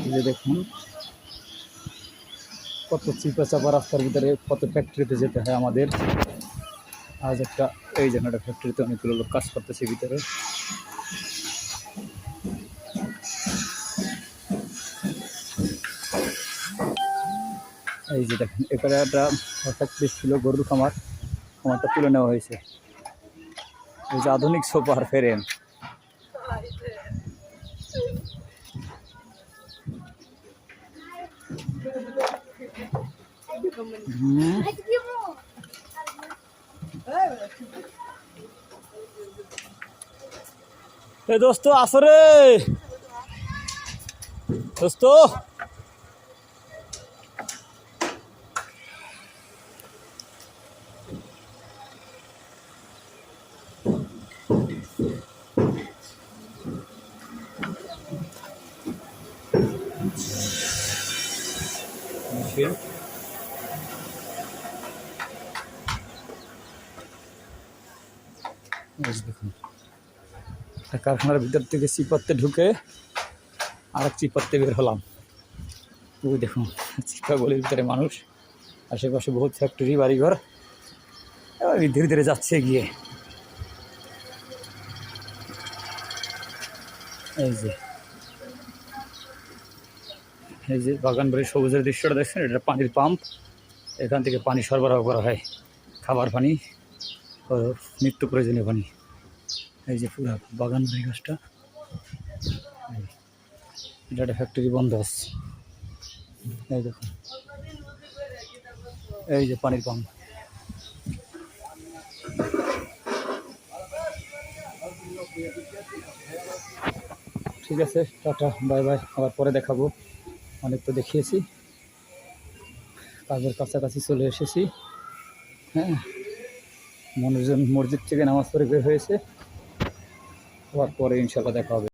এই যে দেখুন কত চিপা চাপা রাস্তার ভিতরে কত ফ্যাক্টরিতে যেতে হয় আমাদের। আজ একটা এই যেন একটা ফ্যাক্টরিতে অনেকগুলো লোক কাজ করতেছে ভিতরে। এই যে দেখেন এখানে একটা ফ্যাক্টরি ছিল গরুর খামারটা তুলে নেওয়া হয়েছে। এই যে আধুনিক সোফার ফ্রেম। দোস্ত আসরে দোস্ত দেখুন কারখানার ভিতর থেকে চিপাতে ঢুকে আরেক চিপাতে বের হলাম। ওই দেখুন চিপা গলির ভিতরে মানুষ, আশেপাশে বহুত ফ্যাক্টরি বাড়িঘর, ধীরে ধীরে যাচ্ছে গিয়ে। এই যে বাগান বাড়ির সবুজের দৃশ্যটা দেখছেন, এটা পানির পাম্প। এখান থেকে পানি সরবরাহ করা হয়, খাবার পানি ও নিত্য প্রয়োজনীয় পানি। এই যে পুরো বাগান বাড়ি গাছটা, এটা একটা ফ্যাক্টরি বন্ধ আছে। এই দেখুন এই যে পানির পাম্প। ঠিক আছে, টাটা বাই বাই, আবার পরে দেখাবো। অনেক তো দেখিয়েছি, কাজের কাছাকাছি চলে এসেছি। হ্যাঁ, মানুষজন মসজিদ থেকে নামাজ পড়ে বের হয়েছে, আবার পরে ইনশাল্লাহ দেখা হবে।